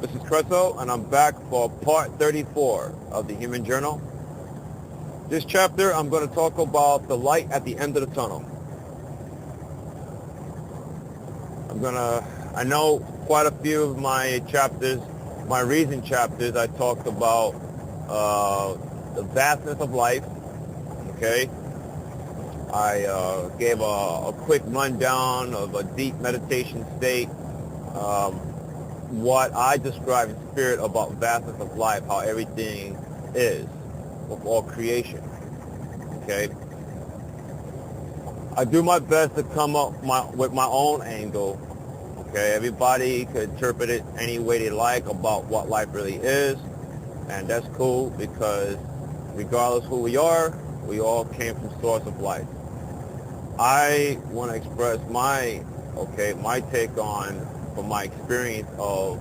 This is Creso, and I'm back for part 34 of the Human Journal. This chapter, I'm going to talk about the light at the end of the tunnel. I know quite a few of my chapters, my recent chapters, I talked about the vastness of life, okay? I gave a quick rundown of a deep meditation state, what I describe in spirit about vastness of life, how everything is with all creation. Okay, I do my best to come up with my own angle. Okay, everybody could interpret it any way they like about what life really is, and that's cool because regardless who we are, we all came from source of life. I want to express my take on from my experience of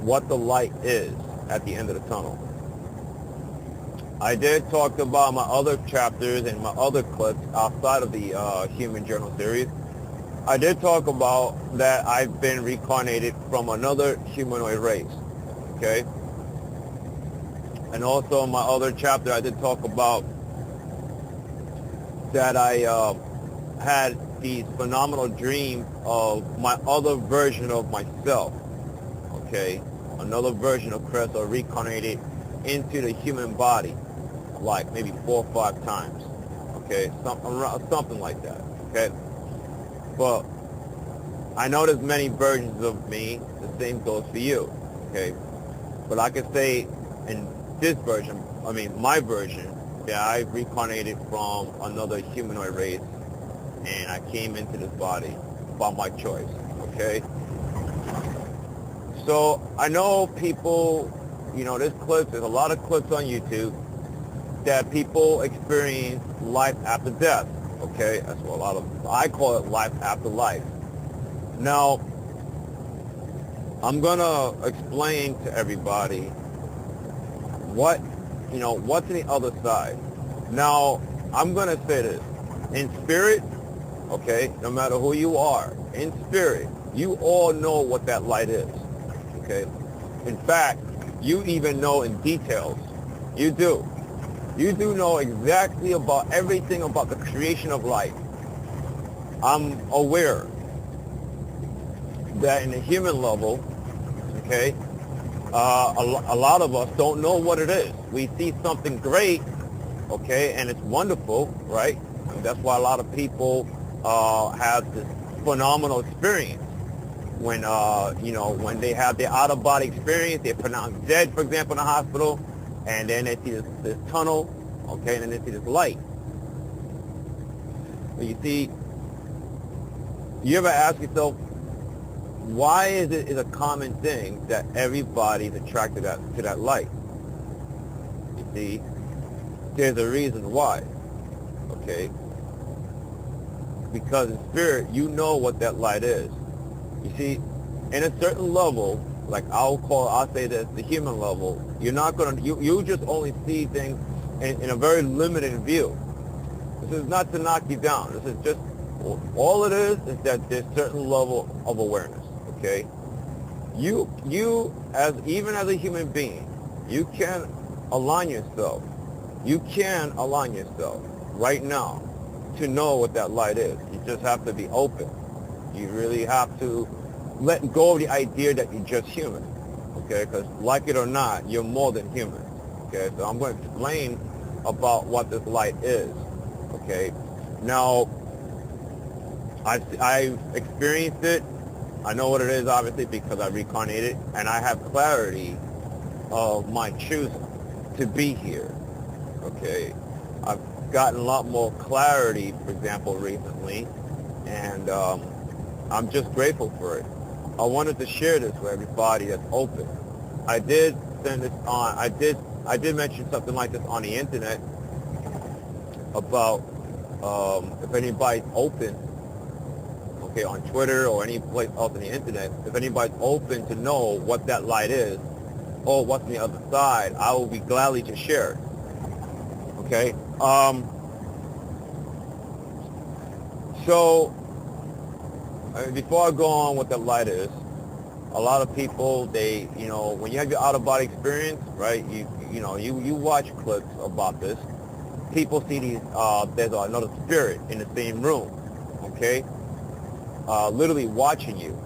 what the light is at the end of the tunnel. I did talk about my other chapters and my other clips outside of the Human Journal series. I did talk about that I've been reincarnated from another humanoid race, okay? And also in my other chapter, I did talk about that I had these phenomenal dreams of my other version of myself, okay? Another version of Creso reincarnated into the human body, like maybe 4 or 5 times, okay? Something like that, okay? But I know there's many versions of me. The same goes for you, okay? But I can say in this version, my version, that I reincarnated from another humanoid race, and I came into this body by my choice, okay? So I know people, there's a lot of clips on YouTube that people experience life after death, okay? That's what I call it life after life. Now, I'm going to explain to everybody what's on the other side. Now, I'm going to say this. In spirit, okay, no matter who you are, in spirit, you all know what that light is, okay? In fact, you even know in details. You do. You do know exactly about everything about the creation of life. I'm aware that in the human level, okay, a lot of us don't know what it is. We see something great, okay, and it's wonderful, right? And that's why a lot of people have this phenomenal experience. When, when they have their out-of-body experience, they're pronounced dead, for example, in the hospital, and then they see this tunnel, okay, and then they see this light. So you see, you ever ask yourself, why is it a common thing that everybody's attracted to that light? You see, there's a reason why, okay? Because in spirit, you know what that light is. You see, in a certain level, like I'll say this, the human level, you're not gonna, you just only see things in a very limited view. This is not to knock you down. This is just, all it is that there's certain level of awareness, okay? You even as a human being, you can align yourself. You can align yourself right now to know what that light is. You just have to be open. You really have to let go of the idea that you're just human, okay? Because like it or not, you're more than human, okay? So I'm going to explain about what this light is, okay? Now, I've experienced it. I know what it is, obviously, because I reincarnated, and I have clarity of my choosing to be here, okay? I've gotten a lot more clarity, for example, recently, and I'm just grateful for it. I wanted to share this with everybody that's open. I did send this on. I did mention something like this on the internet about if anybody's open, okay, on Twitter or any place else on the internet, if anybody's open to know what that light is or what's on the other side, I will be gladly to share it. Okay. So before I go on what that light is, a lot of people, when you have your out-of-body experience, right, you watch clips about this. People see there's another spirit in the same room, okay, literally watching you,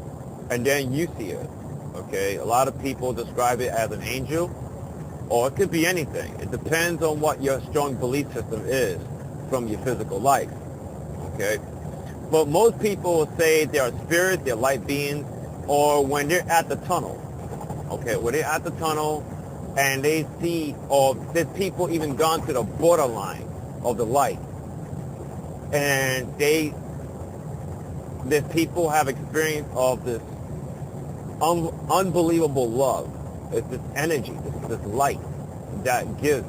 and then you see it, okay. A lot of people describe it as an angel, or it could be anything. It depends on what your strong belief system is from your physical life, okay. But most people will say they are spirits, they're light beings, or when they're at the tunnel, okay, when they're at the tunnel and they see, or there's people even gone to the borderline of the light, and there's people have experience of this unbelievable love. It's this energy, this light that gives,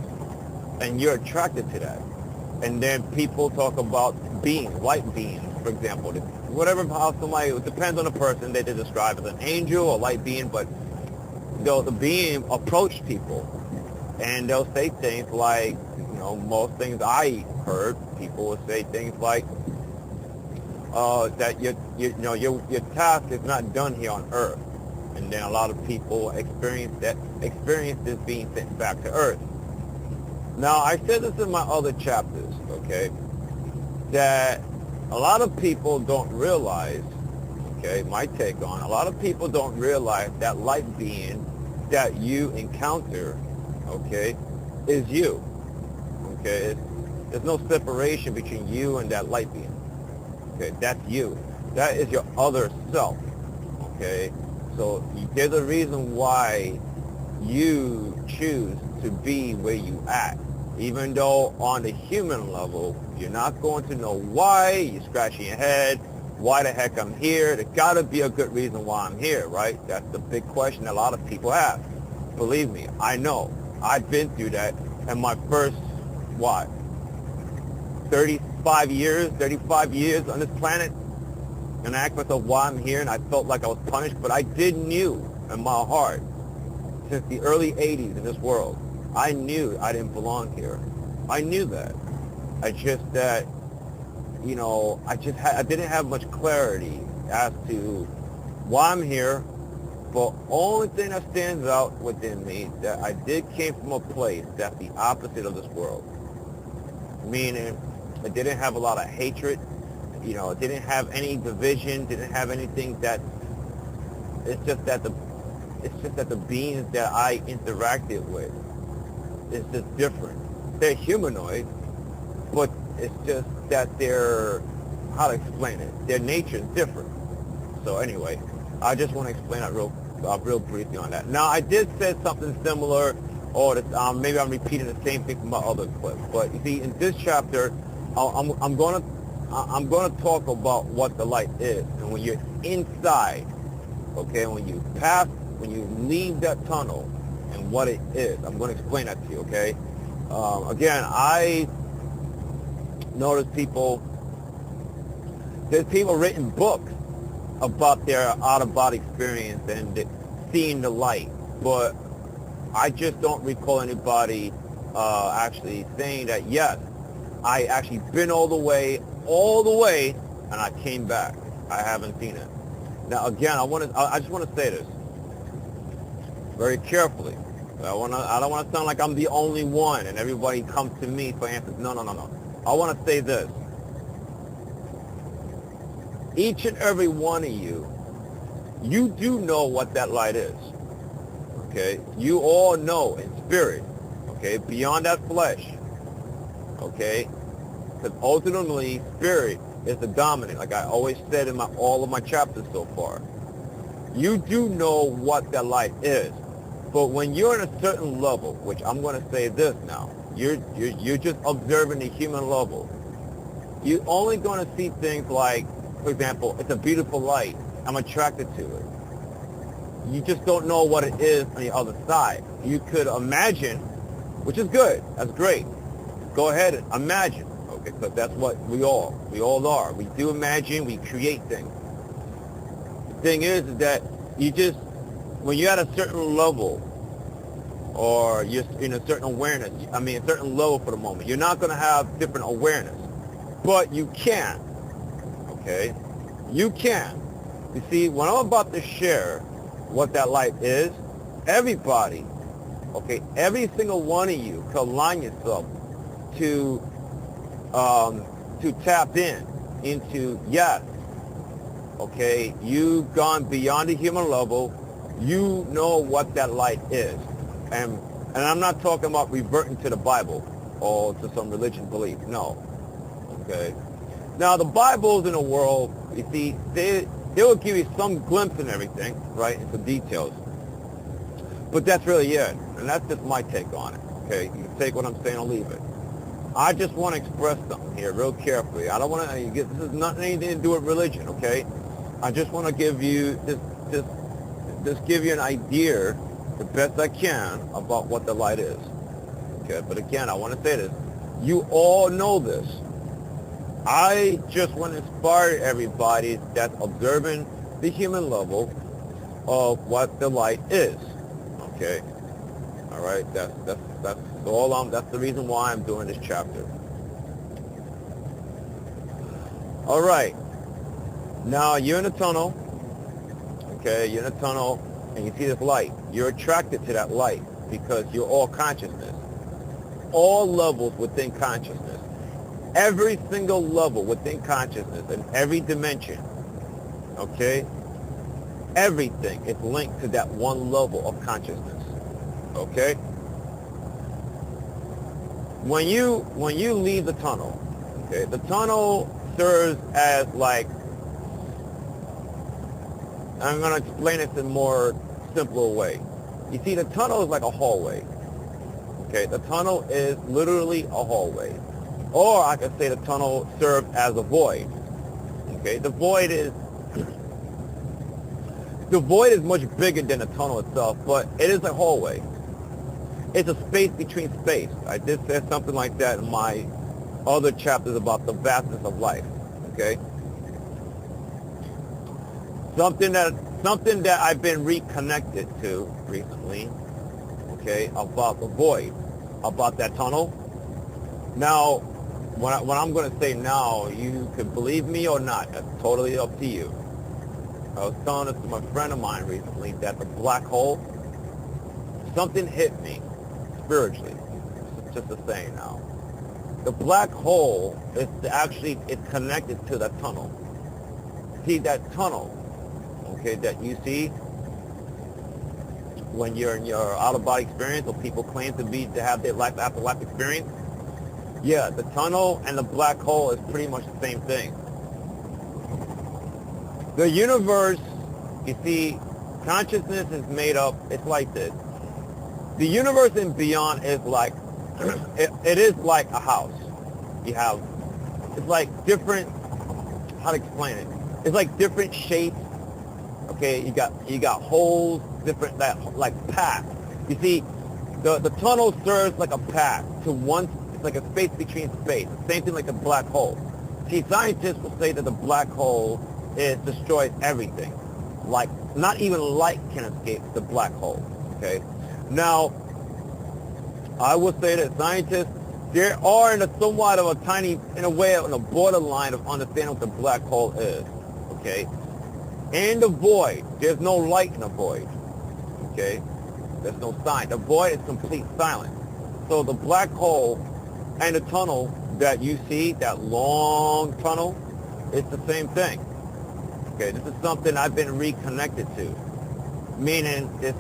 and you're attracted to that. And then people talk about beings, light beings, for example. Whatever, how somebody, it depends on the person that they describe as an angel or light being, but the being approach people, and they'll say things like, most things I heard, people will say things like that your task is not done here on Earth, and then a lot of people experience this being sent back to Earth. Now, I said this in my other chapters, okay, that a lot of people don't realize, okay, my take on, a lot of people don't realize that light being that you encounter, okay, is you, okay. There's no separation between you and that light being, okay. That's you. That is your other self, okay. So there's a reason why you choose to be where you at. Even though on the human level, you're not going to know why. You're scratching your head. Why the heck I'm here? There's got to be a good reason why I'm here, right? That's the big question a lot of people have. Believe me, I know. I've been through that. And my first, 35 years on this planet. And I asked myself why I'm here, and I felt like I was punished. But I did knew in my heart, since the early 80s in this world, I knew I didn't belong here. I knew that. I didn't have much clarity as to why I'm but only thing that stands out within me that I came from a place that's the opposite of this world. Meaning, I didn't have a lot of hatred. It didn't have any division. Didn't have anything that. It's just that the beings that I interacted with, it's just different. They're humanoid, but it's just that how to explain it? Their nature is different. So anyway, I just want to explain that real briefly on that. Now, I did say something similar, or maybe I'm repeating the same thing from my other clip. But you see, in this chapter, I'm going to talk about what the light is, and when you're inside, okay, when you leave that tunnel, and what it is. I'm going to explain that to you, okay? Again, I notice there's people written books about their out-of-body experience and seeing the light, but I just don't recall anybody actually saying that, yes, I actually been all the way, and I came back. I haven't seen it. Now, again, I just want to say this very carefully. I don't want to sound like I'm the only one and everybody comes to me for answers. No. I want to say this. Each and every one of you do know what that light is. Okay? You all know in spirit. Okay? Beyond that flesh. Okay? Because ultimately, spirit is the dominant, like I always said in all of my chapters so far. You do know what that light is. But when you're at a certain level, which I'm going to say this now, you're just observing the human level. You're only going to see things like, for example, it's a beautiful light. I'm attracted to it. You just don't know what it is on the other side. You could imagine, which is good. That's great. Go ahead and imagine. Okay, because that's what we all are. We do imagine. We create things. The thing is that when you're at a certain level, or you're in a certain awareness, a certain level for the moment, you're not going to have different awareness. But you can, okay? You can. You see, what I'm about to share what that light is, everybody, okay, every single one of you can align yourself to tap into, yes, okay, you've gone beyond the human level. You know what that light is. And I'm not talking about reverting to the Bible or to some religious belief. No. Okay. Now, the Bibles in the world, you see, they will give you some glimpse and everything, right, and some details. But that's really it. And that's just my take on it. Okay. You can take what I'm saying or leave it. I just want to express something here real carefully. I don't want to, this is not anything to do with religion, okay? I just want to give you, just give you an idea, the best I can, about what the light is. Okay, but again, I want to say this. You all know this. I just want to inspire everybody that's observing the human level of what the light is. Okay? All right? That's that's the reason why I'm doing this chapter. All right. Now, you're in a tunnel. Okay, you're in a tunnel, and you see this light. You're attracted to that light because you're all consciousness. All levels within consciousness. Every single level within consciousness in every dimension. Okay? Everything is linked to that one level of consciousness. Okay? When you leave the tunnel, okay, the tunnel serves as like, I'm going to explain it in a more simpler way. You see, the tunnel is like a hallway. Okay, the tunnel is literally a hallway. Or I could say the tunnel serves as a void. Okay, the void is much bigger than the tunnel itself, but it is a hallway. It's a space between space. I did say something like that in my other chapters about the vastness of life. Okay. Something that I've been reconnected to recently, okay, about the void, about that tunnel. Now, what I'm going to say now, you can believe me or not. That's totally up to you. I was telling this to my friend of mine recently that the black hole, something hit me spiritually. It's just a saying now. The black hole is actually connected to that tunnel. See that tunnel? Okay, that you see when you're in your out-of-body experience, or people claim to have their life after life experience. Yeah, the tunnel and the black hole is pretty much the same thing. The universe, you see, consciousness is made up. It's like this. The universe and beyond is like it is like a house. It's like different. How to explain it? It's like different shapes. Okay, you got holes, different like paths. You see, the tunnel serves like a path to one. It's like a space between space. Same thing like a black hole. See, scientists will say that the black hole destroys everything. Like not even light can escape the black hole. Okay. Now, I will say that scientists, they are in a somewhat of a tiny, in a way, on a borderline of understanding what the black hole is. Okay. In the void, there's no light in the void. Okay? There's no sign. The void is complete silence. So the black hole and the tunnel that you see, that long tunnel, it's the same thing. Okay, this is something I've been reconnected to. Meaning this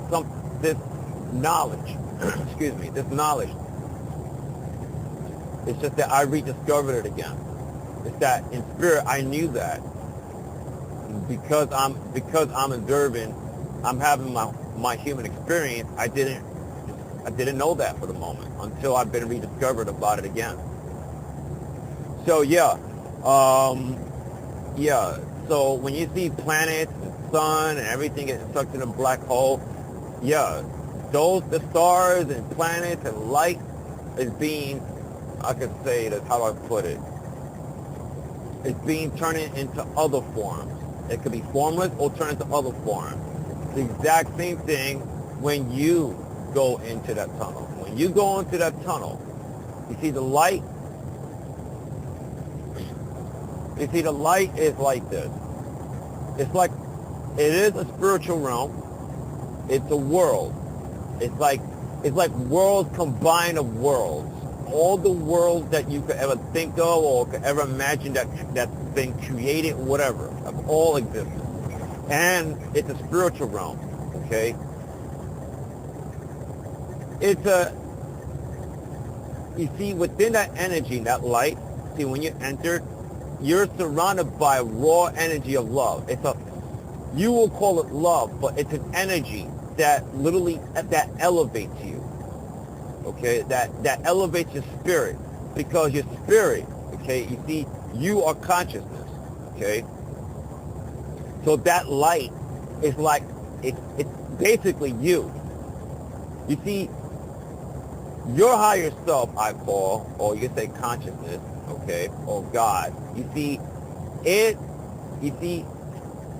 knowledge, excuse me, this knowledge. It's just that I rediscovered it again. It's that in spirit I knew that. Because I'm observing, I'm having my human experience. I didn't know that for the moment until I've been rediscovered about it again. So yeah. So when you see planets and sun and everything getting sucked in a black hole, the stars and planets and light is being, I could say that, how do I put it? It's being turned into other forms. It could be formless or turn into other forms. It's the exact same thing when you go into that tunnel. When you go into that tunnel, you see the light. You see the light is like this. It's like, it is a spiritual realm. It's a world. It's like worlds combined of worlds. All the worlds that you could ever think of or could ever imagine that's been created, whatever, of all existence. And it's a spiritual realm, okay? You see, within that energy, that light, see, when you enter, you're surrounded by raw energy of love. You will call it love, but it's an energy that literally, that elevates you, okay? That elevates your spirit, because your spirit, okay, you see, you are consciousness, okay? So that light is like, it's basically you. You see, your higher self, I call, or you can say consciousness, okay, or God. You see,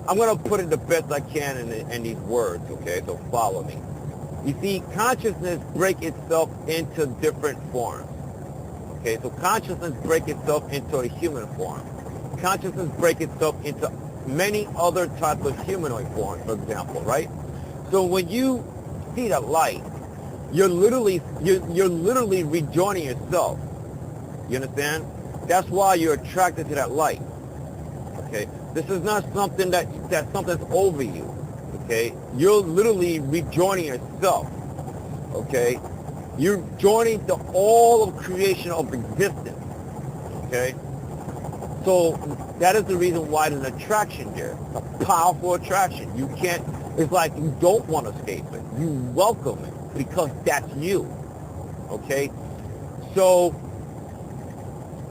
I'm going to put it the best I can in these words, okay, so follow me. You see, consciousness breaks itself into different forms, okay, so consciousness breaks itself into a human form. Consciousness breaks itself into many other types of humanoid forms, for example, right? So when you see that light, you're literally rejoining yourself. You understand? That's why you're attracted to that light. Okay? This is not something that's something that's over you. Okay? You're literally rejoining yourself. Okay? You're joining to all of creation of existence. Okay? So that is the reason why there's an attraction there. It's a powerful attraction. You can't, it's like you don't want to escape it. You welcome it because that's you. Okay? So,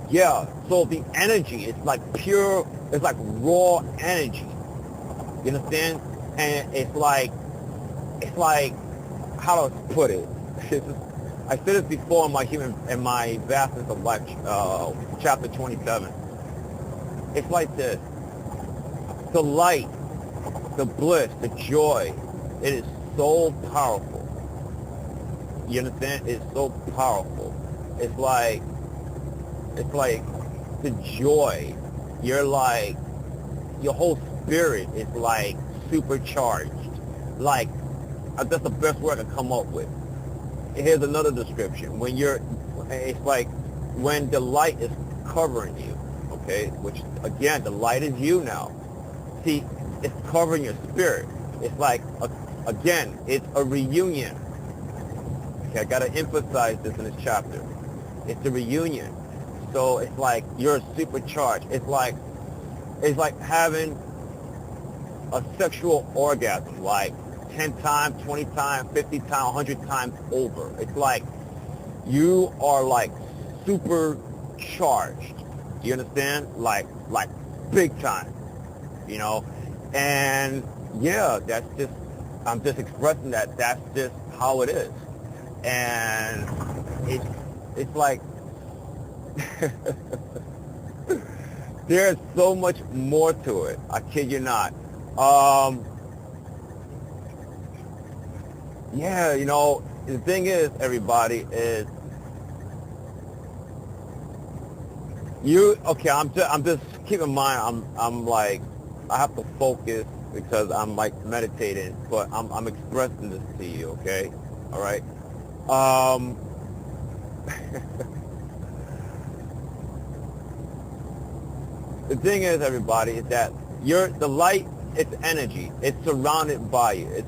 yeah. So the energy is like pure, it's like raw energy. You understand? And it's like, how do I put it? I said this before in my Vastness of Life, chapter 27. It's like this. The light, the bliss, the joy, it is so powerful. You understand? It's so powerful. It's like the joy. You're like, your whole spirit is like supercharged. Like, that's the best word I can come up with. Here's another description. It's like when the light is covering you, okay? Which, again, the light is you now. See, it's covering your spirit. It's like, again, it's a reunion. Okay, I got to emphasize this in this chapter. It's a reunion. So it's like you're supercharged. It's like having a sexual orgasm, like 10 times, 20 times, 50 times, 100 times over. It's like you are like supercharged. You understand? Like big time, you know? And yeah, I'm just expressing that. That's just how it is. And it's like, there's so much more to it. I kid you not. Yeah, you know, the thing is, everybody, is okay, I'm just keep in mind, I'm like, I have to focus because I'm like meditating, but I'm expressing this to you, okay? All right? The thing is, everybody, is that the light, it's energy. It's surrounded by you. It's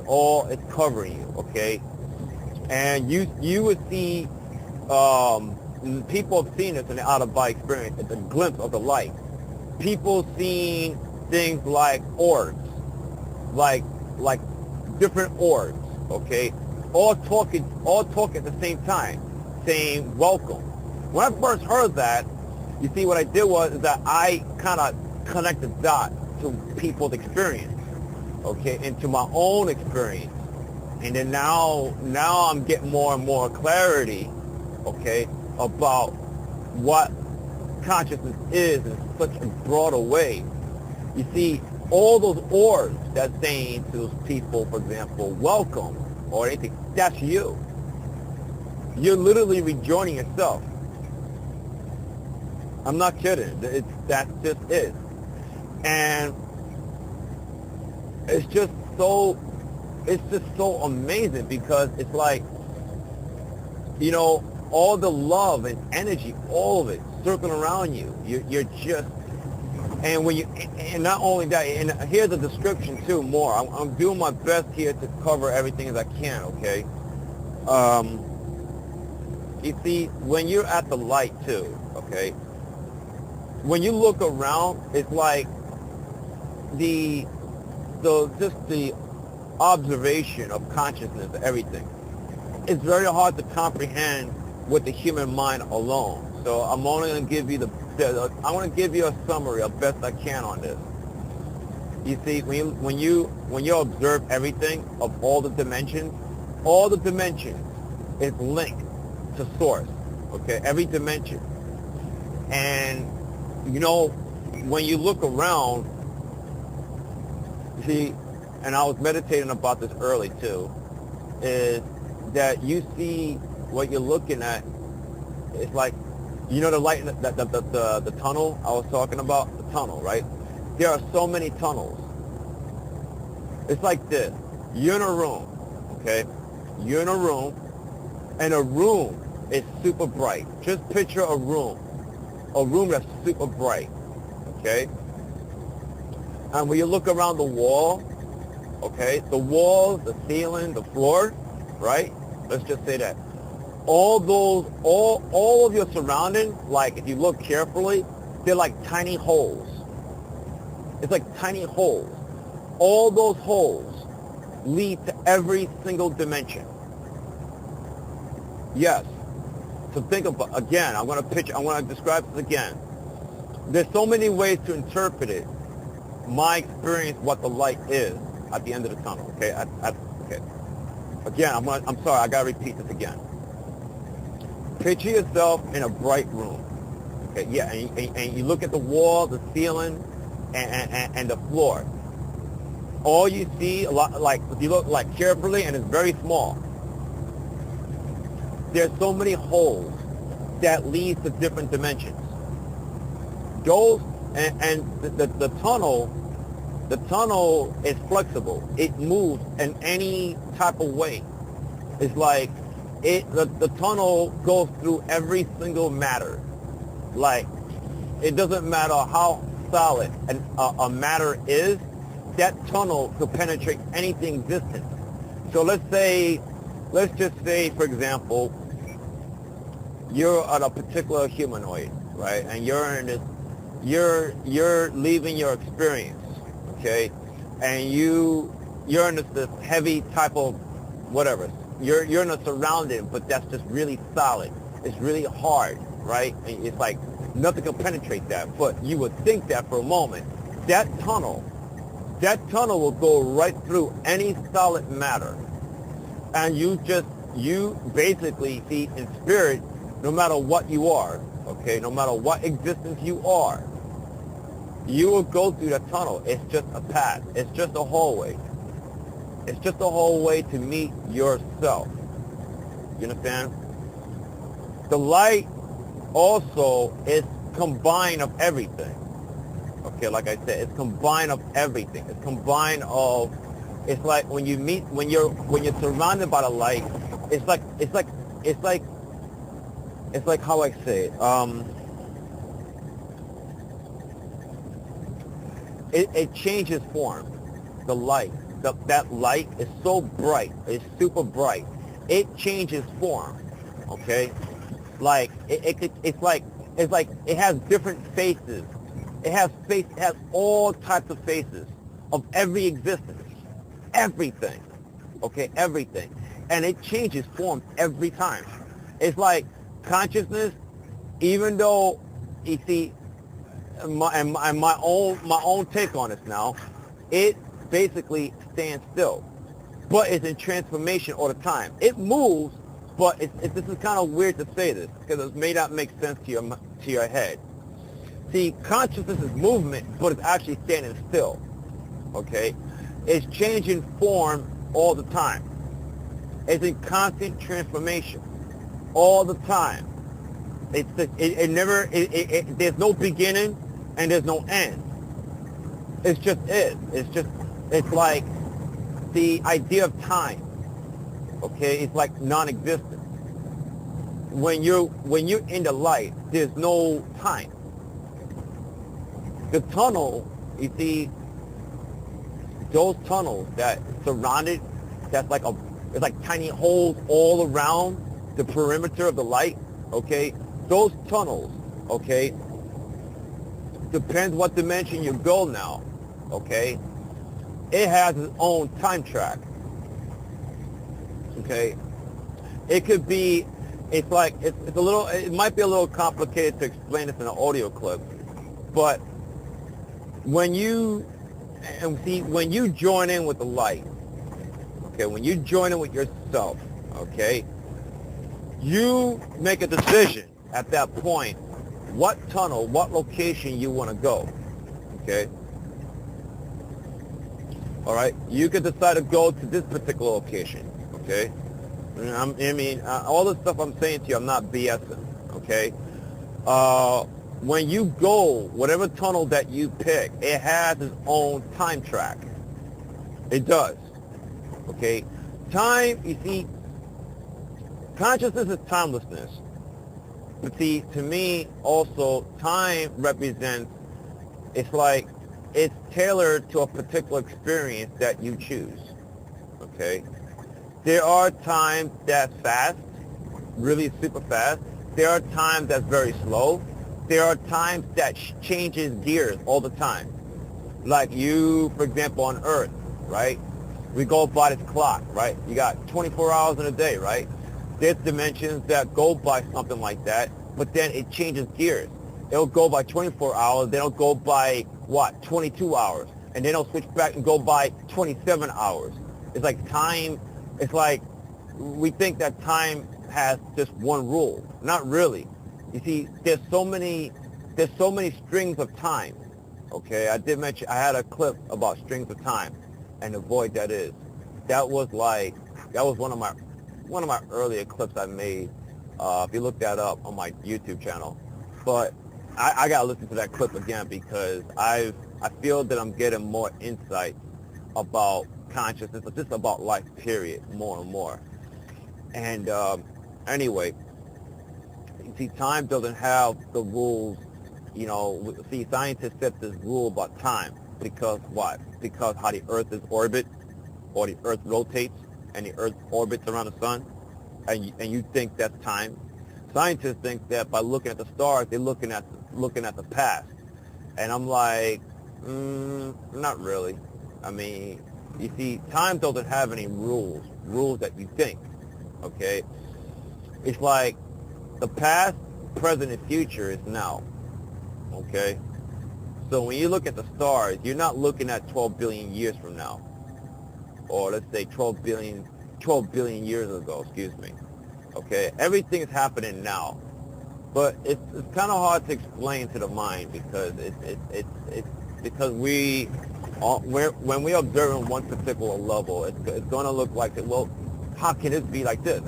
covering you, okay? And you would see, people have seen this in the out-of-body experience. It's a glimpse of the light. People seeing things like orbs, like different orbs, okay? All talking at the same time, saying welcome. When I first heard that, you see, what I did was that I kind of connected dots to people's experience, okay, and to my own experience. And then now I'm getting more and more clarity, okay, about what consciousness is in such a broader way. You see, all those orbs that's saying to those people, for example, welcome or anything, that's you. You're literally rejoining yourself. I'm not kidding. That's just it. And it's just so it's just so amazing because it's like, you know, all the love and energy, all of it circling around you. You're just, and when you, and not only that, and here's a description too, more. I'm doing my best here to cover everything as I can, okay? You see, when you're at the light too, okay, when you look around, it's like just the observation of consciousness, everything. It's very hard to comprehend with the human mind alone. So I'm only going to give you I want to give you a summary as best I can on this. You see, when you observe everything of all the dimensions is linked to source. Okay, every dimension. And you know, when you look around, see, and I was meditating about this early too, is that you see what you're looking at. It's like, you know, the light, the tunnel I was talking about, the tunnel, right? There are so many tunnels. It's like this. You're in a room, okay? You're in a room, and a room is super bright. Just picture a room that's super bright, okay? And when you look around the wall, okay, the walls, the ceiling, the floor, right? Let's just say that. All of your surroundings, like if you look carefully, they're like tiny holes. It's like tiny holes. All those holes lead to every single dimension. Yes. So think about, again, I'm going to describe this again. There's so many ways to interpret it. My experience, what the light is at the end of the tunnel, okay? Okay. Again, I'm sorry, I got to repeat this again. Picture yourself in a bright room, okay? Yeah, and you look at the wall, the ceiling, and the floor. All you see, if you look like carefully, and it's very small. There's so many holes that lead to different dimensions. Those and the tunnel is flexible. It moves in any type of way. It's like the tunnel goes through every single matter. Like, it doesn't matter how solid a matter is, that tunnel could penetrate anything existent. So let's just say, for example, you're at a particular humanoid, right? And you're leaving your experience, okay? And you're in this heavy type of whatever. You're in a surrounding, but that's just really solid. It's really hard, right? And it's like nothing can penetrate that. But you would think that for a moment. That tunnel will go right through any solid matter. And you basically see in spirit, no matter what you are, okay, no matter what existence you are, you will go through that tunnel. It's just a path. It's just a hallway. It's just a hallway to meet yourself. You understand? The light also is combined of everything. Okay, like I said, it's combined of everything. It's combined of, it's like when you're surrounded by the light, it's like how I say it. It changes form. The light, that light is so bright. It's super bright. It changes form. Okay, like it's like it has different faces. It has all types of faces of every existence, everything. Okay, everything, and it changes form every time. It's like consciousness, even though you see, my own take on this now, it basically stands still, but it's in transformation all the time. It moves, but this is kind of weird to say this because it may not make sense to your head. See, consciousness is movement, but it's actually standing still. Okay, it's changing form all the time. It's in constant transformation all the time. There's no beginning and there's no end. It's just is. It's like the idea of time, okay, is like non-existent. When you're in the light, there's no time. The tunnel, you see, those tunnels that surrounded, it's like tiny holes all around the perimeter of the light, okay? Those tunnels, okay, depends what dimension you go now, okay? It has its own time track, okay? It could be, it's a little, it might be a little complicated to explain this in an audio clip, but when you join in with the light, okay, when you join in with yourself, okay, you make a decision at that point what tunnel, what location you want to go, okay? All right, you can decide to go to this particular location, okay? All the stuff I'm saying to you, I'm not BSing, okay? When you go, whatever tunnel that you pick, it has its own time track. It does, okay? Time, you see, consciousness is timelessness. But see, to me, also, time represents, it's tailored to a particular experience that you choose, okay? There are times that's fast, really super fast. There are times that's very slow. There are times that changes gears all the time. Like you, for example, on Earth, right? We go by this clock, right? You got 24 hours in a day, right? There's dimensions that go by something like that, but then it changes gears. It'll go by 24 hours, then it'll go by, 22 hours, and then it'll switch back and go by 27 hours. It's like time, it's like we think that time has just one rule. Not really. You see, there's so many strings of time, okay? I did mention, I had a clip about strings of time and the void that is. That was one of my earlier clips I made. If you look that up on my YouTube channel. But I got to listen to that clip again because I feel that I'm getting more insight about consciousness, but just about life, period, more and more. And anyway, you see, time doesn't have the rules, you know. See, scientists set this rule about time because what? Because how the Earth is orbit, or the Earth rotates, and the Earth orbits around the sun, and you think that's time. Scientists think that by looking at the stars, they're looking at the past, and I'm like, not really. I mean, you see, time doesn't have any rules that you think. Okay, it's like the past, present, and future is now. Okay, so when you look at the stars, you're not looking at 12 billion years from now, or let's say 12 billion years ago. Excuse me. Okay, everything is happening now, but it's kind of hard to explain to the mind because it's because when we observe on one particular level, it's going to look like that. Well, how can this be like this?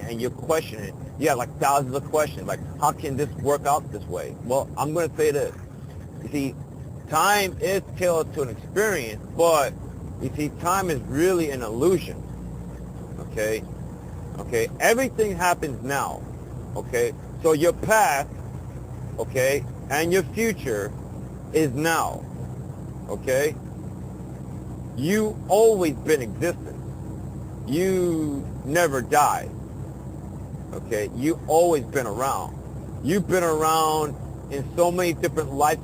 And you're questioning. You have like thousands of questions, like how can this work out this way? Well, I'm going to say this. You see, time is tailored to an experience, but you see, time is really an illusion. Okay. Okay, everything happens now, okay? So your past, okay, and your future is now, okay? You always been existent. You never died, okay? You always been around. You've been around in so many different lives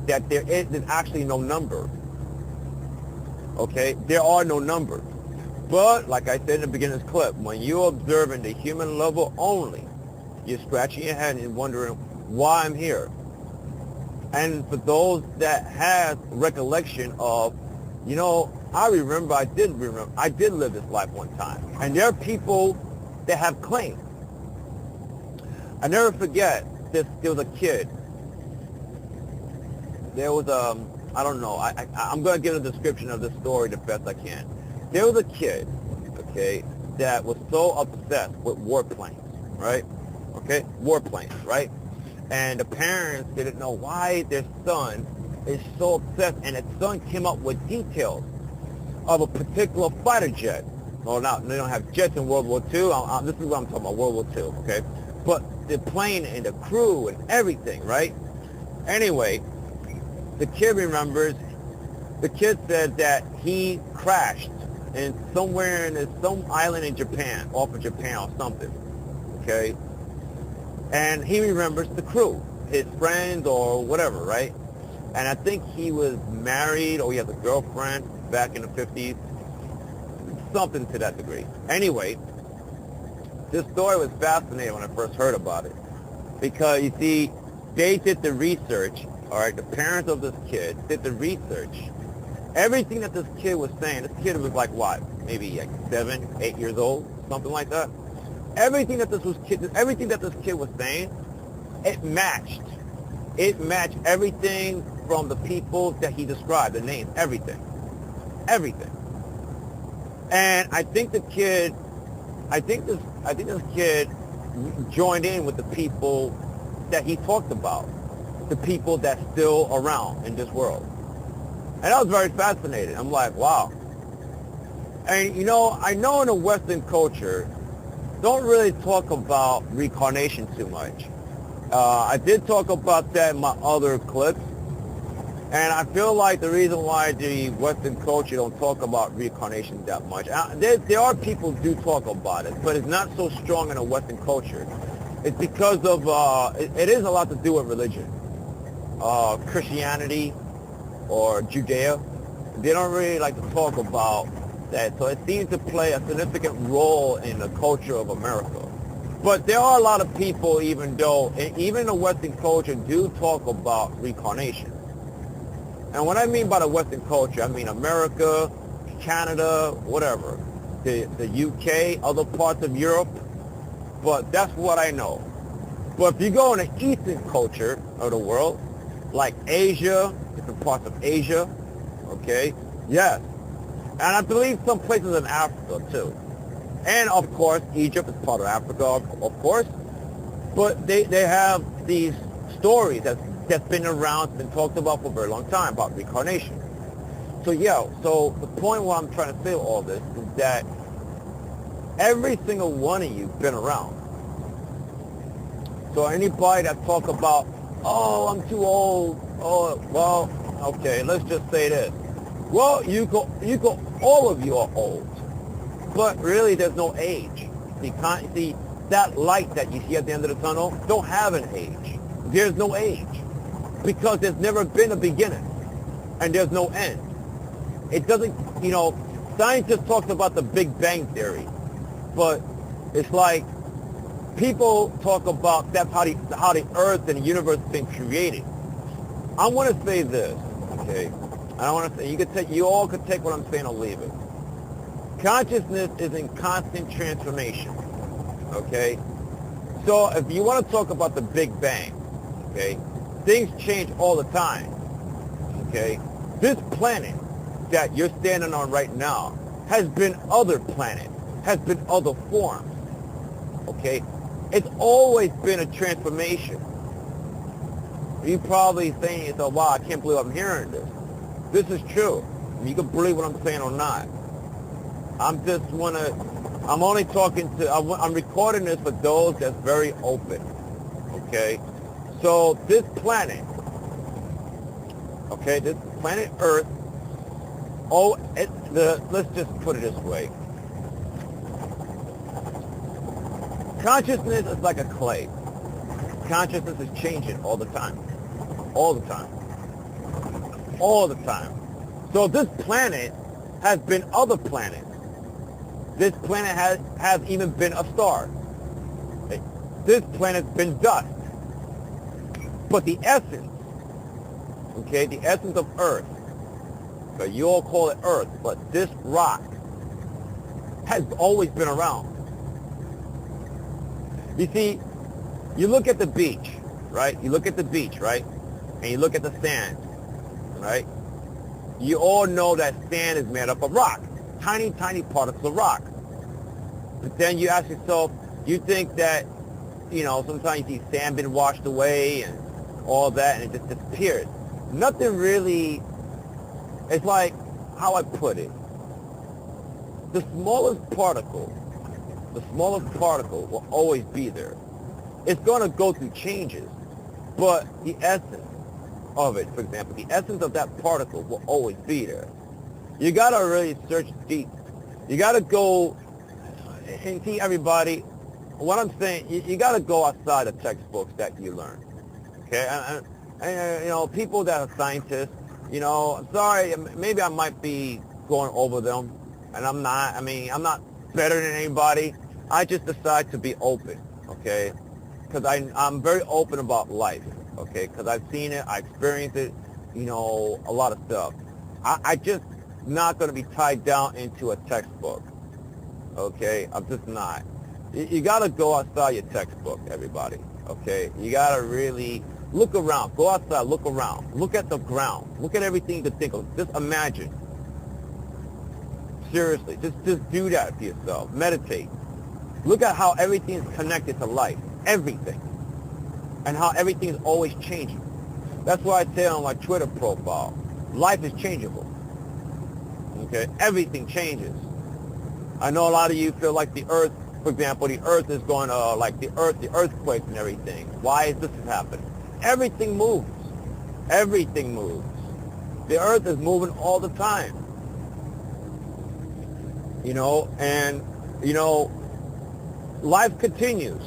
that there's actually no number, okay? There are no numbers. But, like I said in the beginning of this clip, when you're observing the human level only, you're scratching your head and wondering why I'm here. And for those that have recollection of, you know, I did live this life one time. And there are people that have claims. I never forget, there was a kid. There was I don't know, I'm going to give a description of this story the best I can. There was a kid, okay, that was so obsessed with warplanes, right? Okay, warplanes, right? And the parents didn't know why their son is so obsessed, and his son came up with details of a particular fighter jet. Well, now they don't have jets in World War II. This is what I'm talking about, World War II, okay? But the plane and the crew and everything, right? Anyway, the kid remembers. The kid said that he crashed in somewhere in some island in Japan, off of Japan or something, okay? And he remembers the crew, his friends or whatever, right? And I think he was married or he has a girlfriend back in the 50s, something to that degree. Anyway, this story was fascinating when I first heard about it because, you see, they did the research, all right, the parents of this kid did the research. Everything that this kid was saying, this kid was like what, maybe like 7, 8 years old, something like that. Everything that this kid was saying, it matched. It matched everything from the people that he described, the names, everything. And I think this kid joined in with the people that he talked about, the people that's still around in this world. And that was very fascinating. I'm like, wow. And I know in the Western culture, don't really talk about reincarnation too much. I did talk about that in my other clips. And I feel like the reason why the Western culture don't talk about reincarnation that much, there are people who do talk about it, but it's not so strong in the Western culture. It's because of, it is a lot to do with religion. Christianity or Judea, they don't really like to talk about that. So it seems to play a significant role in the culture of America. But there are a lot of people, even in the Western culture, do talk about reincarnation. And what I mean by the Western culture, I mean America, Canada, whatever, the UK, other parts of Europe, but that's what I know. But if you go in the Eastern culture of the world, like Asia, different parts of Asia, okay, yes. And I believe some places in Africa too. And of course, Egypt is part of Africa, of course. But they have these stories that's been around, been talked about for a very long time about reincarnation. So yeah, so the point what I'm trying to say with all this is that every single one of you been around. So anybody that talk about, oh, I'm too old, oh, well, okay, let's just say this. Well, all of you are old, but really there's no age. See, that light that you see at the end of the tunnel don't have an age. There's no age because there's never been a beginning and there's no end. It doesn't, scientists talk about the Big Bang Theory, but it's like people talk about that's how the earth and the universe has been created. I want to say this, okay? I want to say, you all could take what I'm saying or leave it. Consciousness is in constant transformation, okay? So if you want to talk about the Big Bang, okay, things change all the time, okay? This planet that you're standing on right now has been other planets, has been other forms, okay? It's always been a transformation. You're probably saying to yourself, wow, I can't believe I'm hearing this. This is true. You can believe what I'm saying or not. I'm recording this for those that's very open, okay? So this planet, okay, this planet Earth, let's just put it this way. Consciousness is like a clay. Consciousness is changing all the time. All the time. All the time. So this planet has been other planets. This planet has even been a star. This planet's been dust. But the essence, okay, the essence of Earth, so you all call it Earth, but this rock has always been around. You see, you look at the beach, right? You look at the beach, right? And you look at the sand, right? You all know that sand is made up of rock, tiny, tiny particles of rock. But then you ask yourself, do you think that, sometimes you see sand been washed away and all that and it just disappeared? Nothing really, it's like, how I put it, the smallest particle will always be there. It's going to go through changes, but the essence of it, for example, the essence of that particle will always be there. You got to really search deep. You got to go and see everybody. What I'm saying, you got to go outside the textbooks that you learn. Okay? And you know, people that are scientists, you know, I'm sorry, maybe I might be going over them, and I'm not. I mean, I'm not better than anybody. I just decide to be open, okay? Because I'm very open about life, okay? Because I've seen it, I experienced it, you know, a lot of stuff. I just not going to be tied down into a textbook, okay? I'm just not. You got to go outside your textbook, everybody, okay? You got to really look around. Go outside, look around. Look at the ground. Look at everything you can think of. Just imagine. Seriously, just do that for yourself. Meditate. Look at how everything is connected to life. Everything. And how everything is always changing. That's why I say on my Twitter profile, life is changeable. Okay? Everything changes. I know a lot of you feel like the earth, for example, the earth is going to, like the earthquakes and everything. Why is this happening? Everything moves. Everything moves. The earth is moving all the time. You know, and, you know, life continues.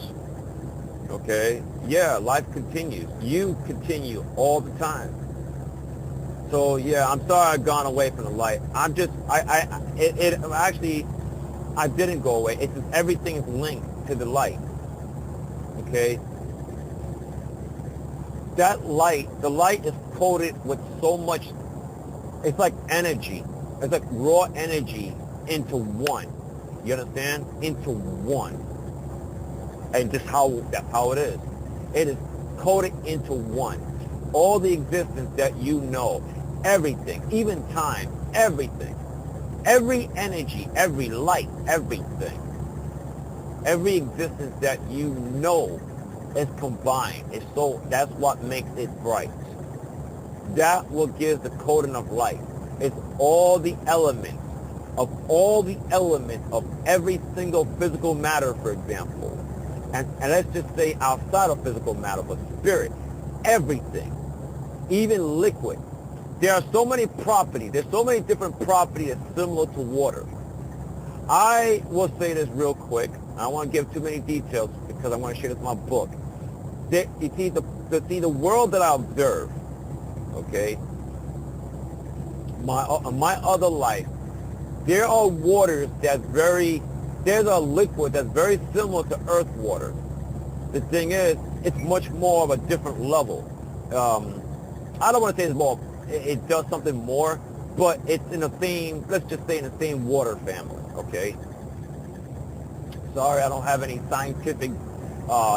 Okay? Yeah, life continues. You continue all the time. So, yeah, I'm sorry I've gone away from the light. I'm just, actually, I didn't go away. It's just everything is linked to the light. Okay? That light, the light is coated with so much, it's like energy. It's like raw energy into one. You understand? Into one. And just that's how it is. It is coated into one. All the existence that you know, everything, even time, everything, every energy, every light, everything, every existence that you know is combined. That's what makes it bright. That what gives the coating of light. It's all the elements of every single physical matter, for example. And let's just say outside of physical matter, but spirit, everything, even liquid. There are so many properties. There's so many different properties that's similar to water. I will say this real quick. I don't want to give too many details because I want to share this in my book. You see, the world that I observe, okay, my other life, there are waters there's a liquid that's very similar to earth water. The thing is, it's much more of a different level. I don't want to say it's more, it does something more, but it's in the same, let's just say in the same water family, okay? Sorry, I don't have any scientific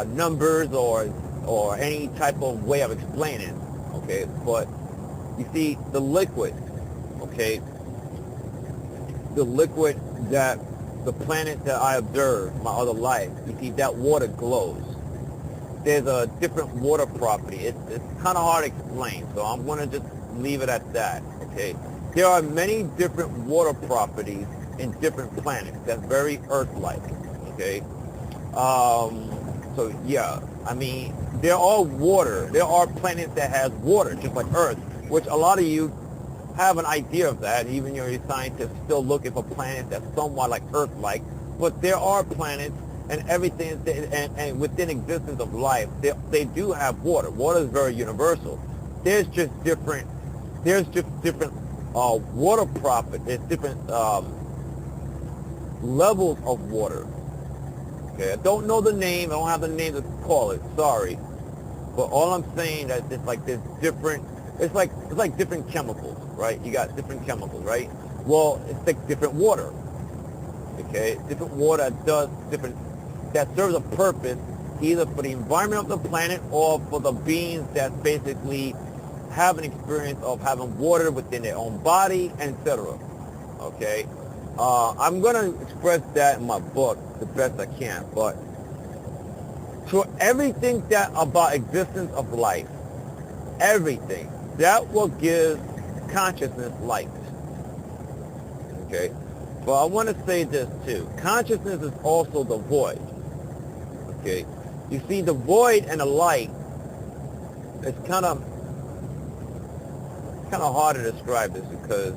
numbers or any type of way of explaining it, okay? But you see, the liquid, okay, the liquid that the planet that I observe, my other life, you see that water glows. There's a different water property. It's kind of hard to explain, so I'm going to just leave it at that, okay? There are many different water properties in different planets that's very Earth-like, okay? So, yeah, I mean, there are water. There are planets that has water, just like Earth, which a lot of you have an idea of that. Even your scientists still looking for planets that's somewhat like Earth-like. But there are planets and everything, and within existence of life, they do have water. Water is very universal. There's just different water properties. There's different levels of water. Okay, I don't know the name. I don't have the name to call it. Sorry, but all I'm saying that it's like there's different. It's like different chemicals, right? You got different chemicals, right? Well, it's like different water. Okay, different water that serves a purpose either for the environment of the planet or for the beings that basically have an experience of having water within their own body, etc. Okay, I'm gonna express that in my book the best I can, but for everything that about existence of life, everything. That will give consciousness light. Okay? Well, I want to say this too. Consciousness is also the void. Okay? You see, the void and the light, it's kind of hard to describe this because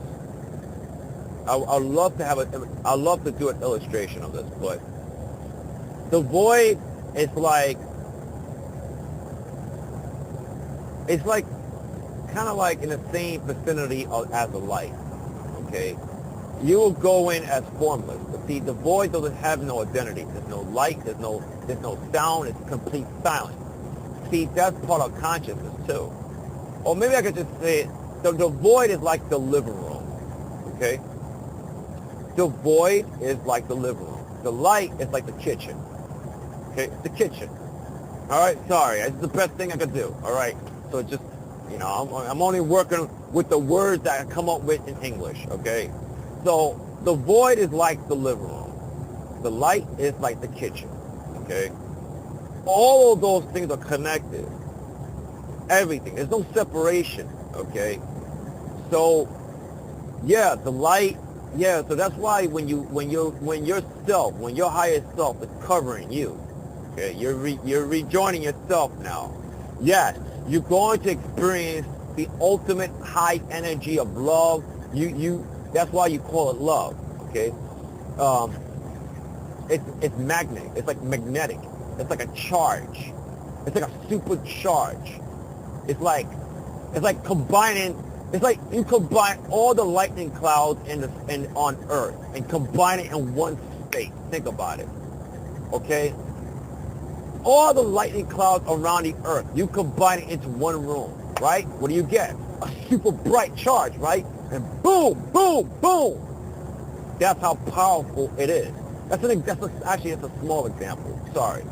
I'd love to I'd love to do an illustration of this, but the void is kind of like in the same vicinity as the light. Okay? You will go in as formless, but see, the void doesn't have no identity. There's no light, there's no sound, it's complete silence. See, that's part of consciousness too. Or maybe I could just say it, the void is like the living room, okay? The void is like the living room. The light is like the kitchen, okay? It's the kitchen. All right, sorry, it's the best thing I could do, all right? So just, I'm only working with the words that I come up with in English, okay? So the void is like the living room. The light is like the kitchen, okay? All of those things are connected. Everything. There's no separation, okay? So, yeah, the light, yeah, so that's why when your higher self is covering you, okay, you're rejoining yourself now. Yes, you're going to experience the ultimate high energy of love. That's why you call it love, okay? It's magnetic. It's like magnetic. It's like a charge. It's like a supercharge. It's like combining. It's like you combine all the lightning clouds on Earth and combine it in one space. Think about it, okay? All the lightning clouds around the Earth, you combine it into one room, right? What do you get? A super bright charge, right? And boom, boom, boom. That's how powerful it is. Actually, it's a small example. Sorry.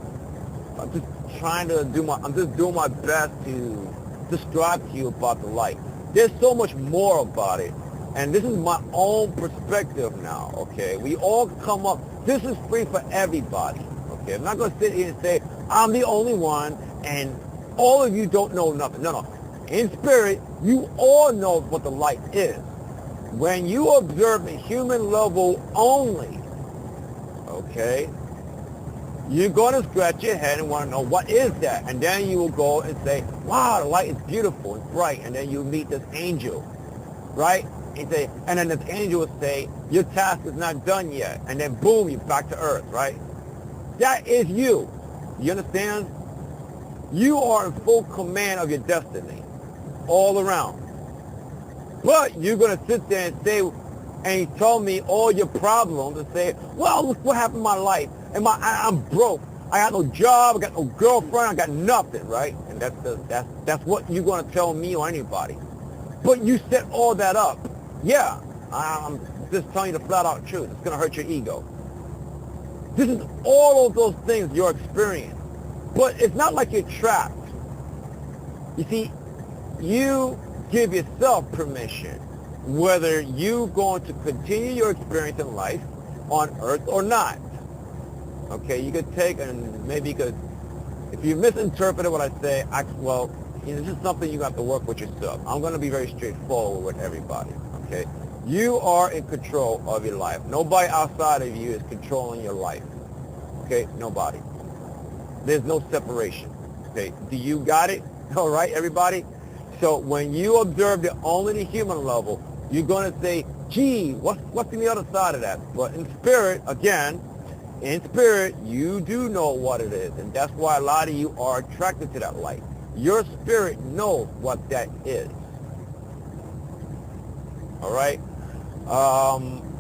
I'm just doing my best to describe to you about the light. There's so much more about it. And this is my own perspective now, okay? We all come up. This is free for everybody, okay? I'm not going to sit here and say, I'm the only one, and all of you don't know nothing. No. In spirit, you all know what the light is. When you observe the human level only, okay, you're going to scratch your head and want to know what is that, and then you will go and say, wow, the light is beautiful and bright, and then you meet this angel, right? And then this angel will say, your task is not done yet, and then boom, you're back to earth, right? That is you. You understand? You are in full command of your destiny, all around. But you're going to sit there and say, and you tell me all your problems and say, well, look what happened in my life. I'm broke. I got no job. I got no girlfriend. I got nothing, right? And that's what you're going to tell me or anybody. But you set all that up. Yeah, I'm just telling you the flat-out truth. It's going to hurt your ego. This is all of those things you're experiencing. But it's not like you're trapped. You see, you give yourself permission whether you're going to continue your experience in life on earth or not. Okay, you could take and maybe you could, if you misinterpreted what I say, this is something you have to work with yourself. I'm going to be very straightforward with everybody. Okay, you are in control of your life. Nobody outside of you is controlling your life. Okay, nobody. There's no separation. Okay, do you got it? All right, everybody? So when you observe only the human level, you're going to say, gee, what's on the other side of that? But in spirit, again, you do know what it is. And that's why a lot of you are attracted to that light. Your spirit knows what that is. All right?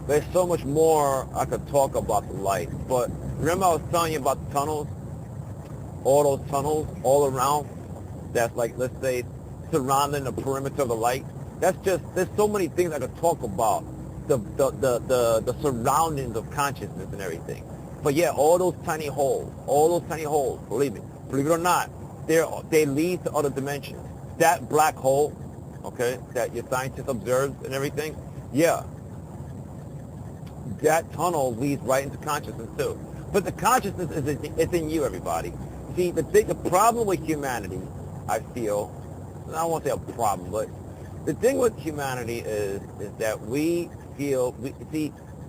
There's so much more I could talk about the light. But remember I was telling you about the tunnels? All those tunnels all around. That's like, let's say, surrounding the perimeter of the light. There's so many things I could talk about. The surroundings of consciousness and everything. But yeah, all those tiny holes, believe it or not, they lead to other dimensions. That black hole, okay, that your scientist observes and everything, yeah, that tunnel leads right into consciousness too. But the consciousness is in you, everybody. See, the problem with humanity, I feel, I won't say a problem, but the thing with humanity is that we feel,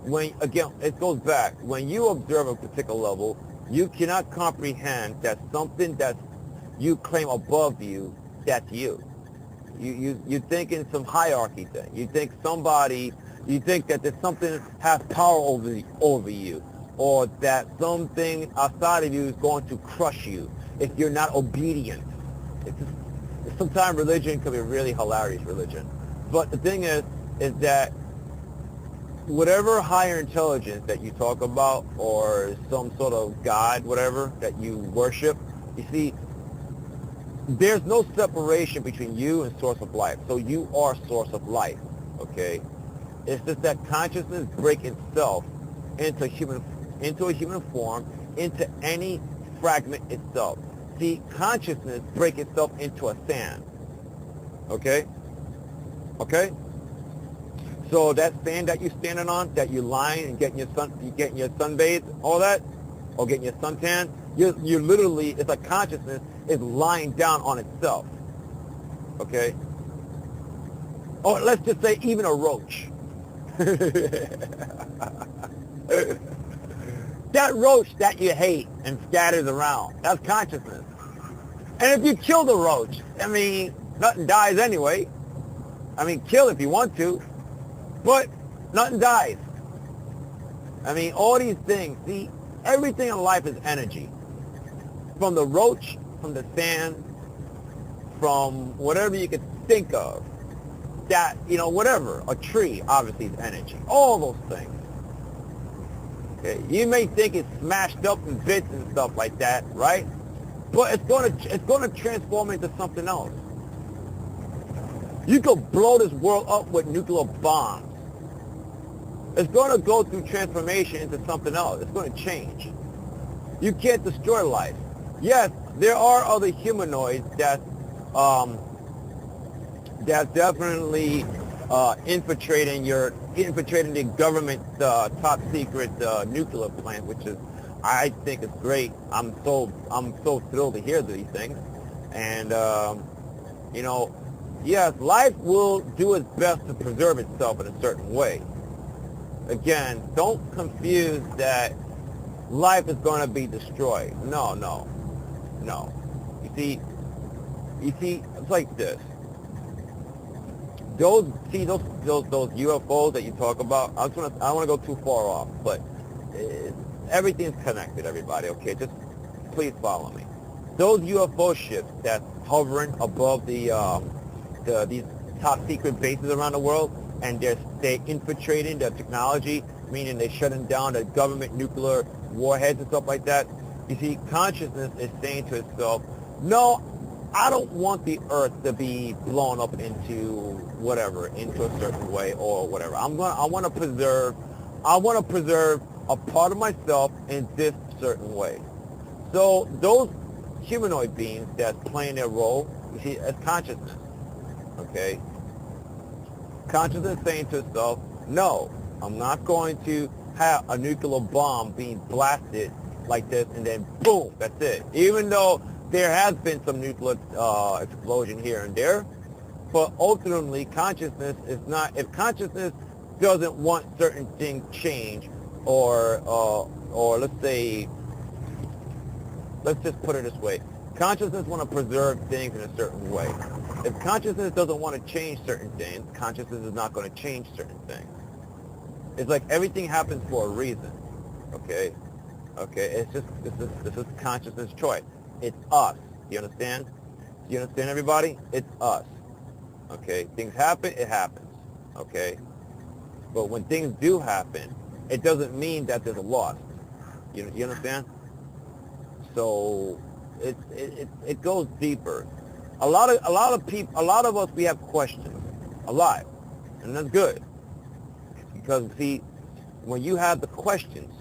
when, again, it goes back. When you observe a particular level, you cannot comprehend that something that you claim above you, that's you. You think in some hierarchy thing. You think that there's something that has power over you, or that something outside of you is going to crush you if you're not obedient. Sometimes religion can be really hilarious, religion. But the thing is that whatever higher intelligence that you talk about, or some sort of God, whatever, that you worship, you see, there's no separation between you and source of life. So you are source of life, okay? It's just that consciousness breaks itself into a human form, into any fragment itself. See, consciousness breaks itself into a sand, okay? Okay? So that sand that you're standing on, that you're lying and getting your sunbathe, all that, or getting your suntan, you're literally, it's like consciousness is lying down on itself, okay? Or let's just say even a roach. That roach that you hate and scatters around, that's consciousness. And if you kill the roach, I mean, nothing dies anyway. I mean, kill if you want to, but nothing dies. I mean, all these things, see, everything in life is energy. From the roach, from the sand, from whatever you could think of, that, whatever, a tree obviously is energy. All those things. Okay, you may think it's smashed up in bits and stuff like that, right? But it's going to transform into something else. You could blow this world up with nuclear bombs. It's going to go through transformation into something else. It's going to change. You can't destroy life. Yes, there are other humanoids that definitely infiltrating the government top secret nuclear plant, which is, I think, is great. I'm so thrilled to hear these things, and yes, life will do its best to preserve itself in a certain way. Again, don't confuse that life is going to be destroyed. No. You see, it's like this. Those UFOs that you talk about, I don't want to go too far off, but everything's connected, everybody, okay? Just please follow me. Those UFO ships that's hovering above these top secret bases around the world, and they're infiltrating the technology, meaning they're shutting down the government nuclear warheads and stuff like that. You see, consciousness is saying to itself, no, I don't want the earth to be blown up into a certain way or whatever. I want to preserve a part of myself in this certain way. So those humanoid beings that's playing their role, you see, it's consciousness. Okay? Consciousness saying to itself, no, I'm not going to have a nuclear bomb being blasted like this and then boom, that's it. Even though there has been some nuclear explosion here and there, but ultimately consciousness is not, if consciousness doesn't want certain things changed, or let's just put it this way, consciousness want to preserve things in a certain way. If consciousness doesn't want to change certain things, consciousness is not going to change certain things. It's like everything happens for a reason. Okay? It's just, this is consciousness choice. It's us. You understand? You understand, everybody? It's us. Okay? Things happen, it happens. Okay? But when things do happen, it doesn't mean that there's a loss. You understand? So it goes deeper. A lot of people, a lot of us, we have questions, a lot, and that's good, because see, when you have the questions,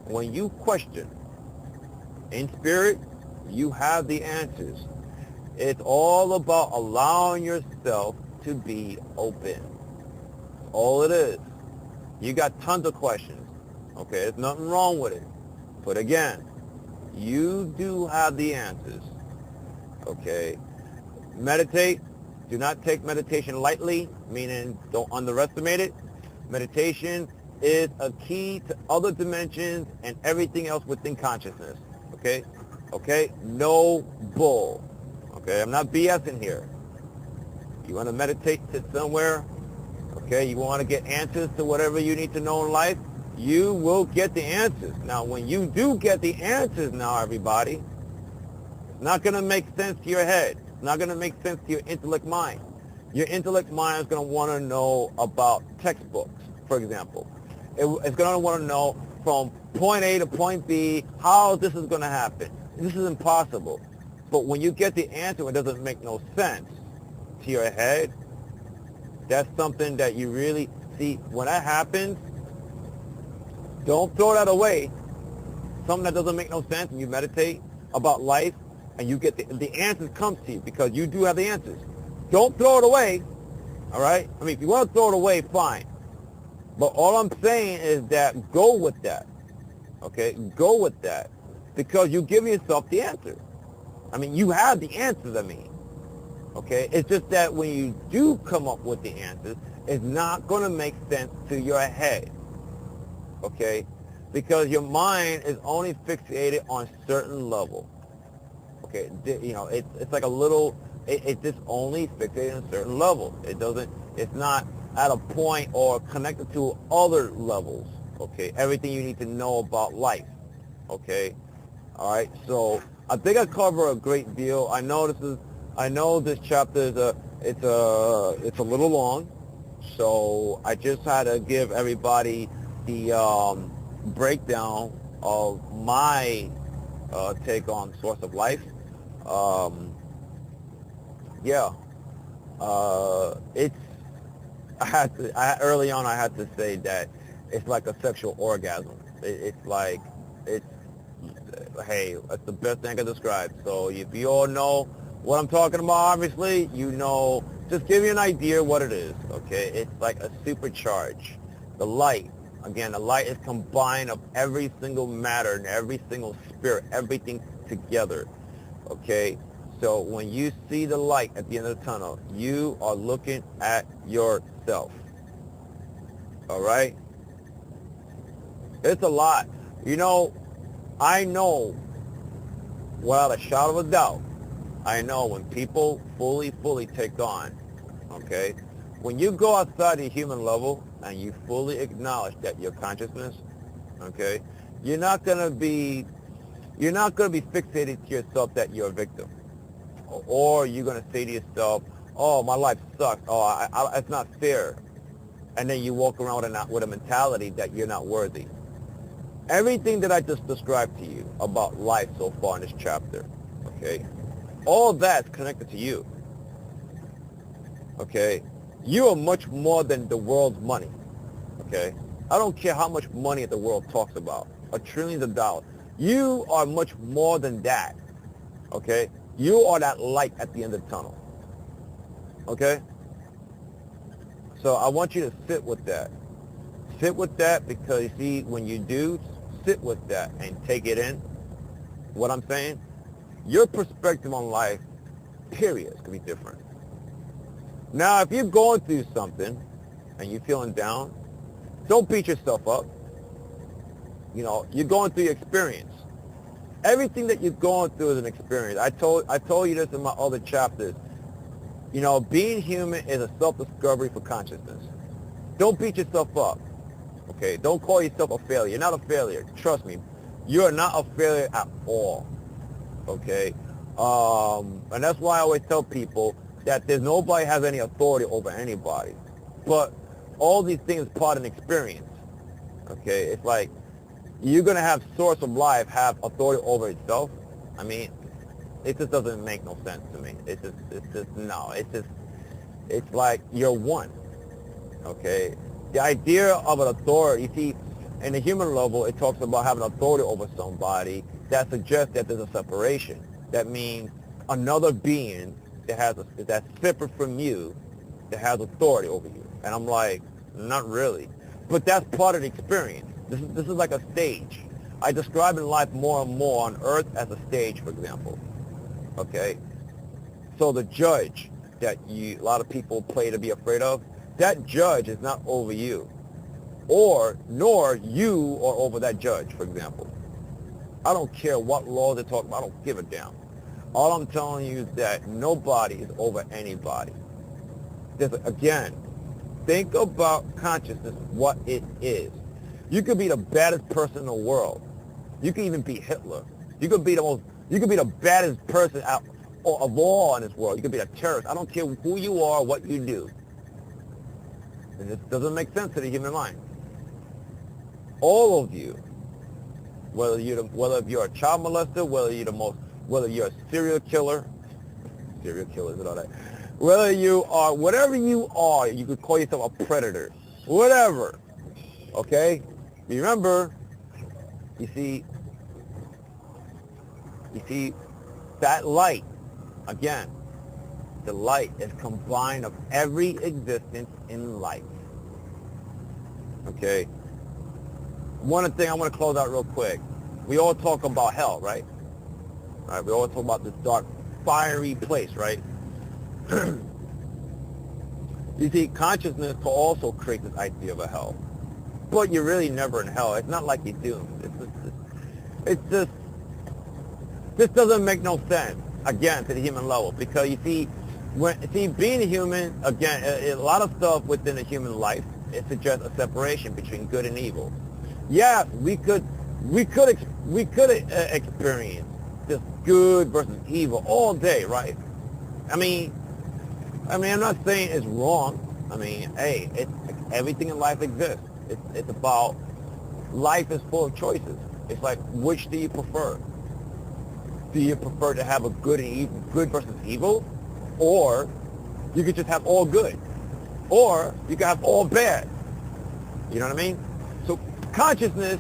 when you question in spirit, you have the answers. It's all about allowing yourself to be open. All it is. You got tons of questions. Okay, there's nothing wrong with it. But again, you do have the answers. Okay? Meditate. Do not take meditation lightly, meaning don't underestimate it. Meditation is a key to other dimensions and everything else within consciousness. Okay? Okay? No bull. Okay? I'm not BSing here. You want to meditate, sit somewhere. Okay? You want to get answers to whatever you need to know in life. You will get the answers. Now, when you do get the answers now, everybody, it's not going to make sense to your head. It's not going to make sense to your intellect mind. Your intellect mind is going to want to know about textbooks, for example. It's going to want to know from point A to point B how this is going to happen. This is impossible. But when you get the answer, it doesn't make no sense to your head. That's something that you really see. When that happens, don't throw that away. Something that doesn't make no sense, and you meditate about life, and you get the answers come to you because you do have the answers. Don't throw it away, all right? I mean, if you want to throw it away, fine. But all I'm saying is that go with that, okay? Go with that because you give yourself the answer. I mean, you have the answers, I mean, okay? It's just that when you do come up with the answers, it's not going to make sense to your head. Okay, because your mind is only fixated on certain level. Okay, you know, it's like a little, it's just only fixated on certain level. It's not at a point or connected to other levels. Okay, everything you need to know about life. Okay, all right. So I think I cover a great deal. I know this chapter is it's a little long, so I just had to give everybody the breakdown of my take on source of life. Early on I had to say that it's like a sexual orgasm. Hey, that's the best thing I can describe. So if you all know what I'm talking about, obviously, you know, just give you an idea what it is, okay? It's like a supercharge. The light. Again, the light is combined of every single matter and every single spirit, everything together, okay? So when you see the light at the end of the tunnel, you are looking at yourself, all right? It's a lot. You know, I know, without a shadow of a doubt, I know when people fully take on, okay? When you go outside the human level and you fully acknowledge that your consciousness, okay, you're not gonna be fixated to yourself that you're a victim, or you're gonna say to yourself, "Oh, my life sucks. Oh, it's not fair," and then you walk around with a mentality that you're not worthy. Everything that I just described to you about life so far in this chapter, okay, all that's connected to you. Okay. You are much more than the world's money, okay? I don't care how much money the world talks about, trillions of dollars. You are much more than that, okay? You are that light at the end of the tunnel, okay? So I want you to sit with that. Sit with that because, you see, when you do sit with that and take it in, what I'm saying, your perspective on life, period, is going to be different. Now, if you're going through something and you're feeling down, don't beat yourself up. You know, you're going through your experience. Everything that you're going through is an experience. I told you this in my other chapters. You know, being human is a self-discovery for consciousness. Don't beat yourself up. Okay? Don't call yourself a failure. You're not a failure. Trust me. You are not a failure at all. Okay? And that's why I always tell people that there's nobody has any authority over anybody. But all these things part of an experience. Okay? It's like you're going to have source of life have authority over itself. I mean, it just doesn't make no sense to me. It's like you're one. Okay? The idea of an authority, you see, in the human level, it talks about having authority over somebody. That suggests that there's a separation. That means another being that's separate from you that has authority over you. And I'm like, not really. But that's part of the experience. This is like a stage. I describe in life more and more on earth as a stage, for example. Okay? So the judge that a lot of people play to be afraid of, that judge is not over you. nor you are over that judge, for example. I don't care what laws they're talking about. I don't give a damn. All I'm telling you is that nobody is over anybody. Again, think about consciousness, what it is. You could be the baddest person in the world. You could even be Hitler. You could be the baddest person of all in this world. You could be a terrorist. I don't care who you are, what you do. And this doesn't make sense to the human mind. All of you, whether you're a child molester, whether you're a serial killers and all that, whether you are, whatever you are, you could call yourself a predator, whatever, okay? Remember, you see, that light, again, the light is combined of every existence in life, okay? One thing I want to close out real quick. We all talk about hell, right? All right, we all talk about this dark, fiery place, right? You see, consciousness can also create this idea of a hell. But you're really never in hell. It's not like you're doomed. This doesn't make no sense, again, to the human level. Because you see, being a human, again, a lot of stuff within the human life, it suggests a separation between good and evil. Yeah, we could experience this good versus evil all day, right? I mean, I'm not saying it's wrong. I mean, hey, everything in life exists. It's about, life is full of choices. It's like, which do you prefer? Do you prefer to have a good versus evil, or you could just have all good, or you could have all bad? You know what I mean? So consciousness,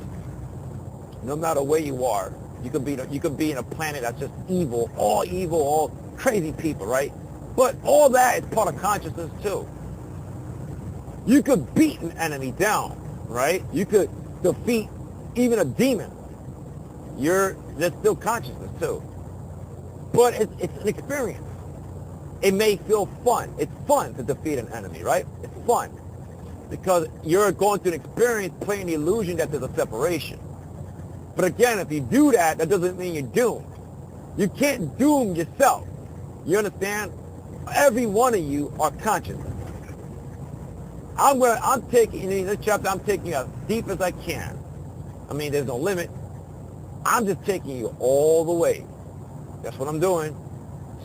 no matter where you are, you could be in a planet that's just evil, all crazy people, right? But all that is part of consciousness too. You could beat an enemy down, right? You could defeat even a demon. There's still consciousness too. But it's an experience. It may feel fun. It's fun to defeat an enemy, right? It's fun. Because you're going through an experience playing the illusion that there's a separation. But again, if you do that, that doesn't mean you're doomed. You can't doom yourself. You understand? Every one of you are conscious. I'm taking, in this chapter, I'm taking you as deep as I can. I mean, there's no limit. I'm just taking you all the way. That's what I'm doing.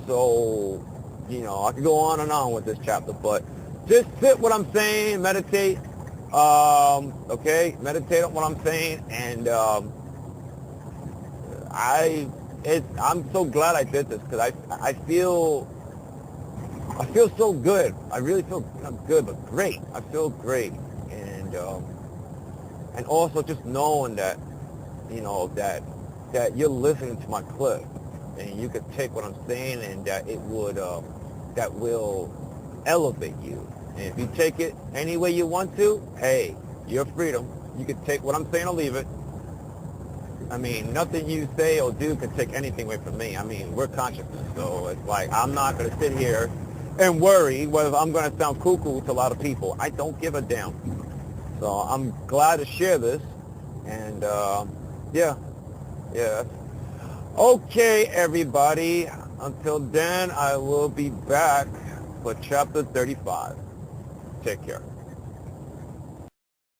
So, I could go on and on with this chapter, but just sit what I'm saying, meditate, okay? Meditate on what I'm saying, and I'm so glad I did this, because I feel so good. I really feel not good, but great. I feel great, and also just knowing that, that you're listening to my clip, and you could take what I'm saying, and that it would, that will elevate you. And if you take it any way you want to, hey, your freedom. You can take what I'm saying or leave it. I mean, nothing you say or do can take anything away from me. I mean, we're consciousness, so it's like, I'm not going to sit here and worry whether I'm going to sound cuckoo to a lot of people. I don't give a damn. So I'm glad to share this, and yeah. Okay, everybody. Until then, I will be back for chapter 35. Take care.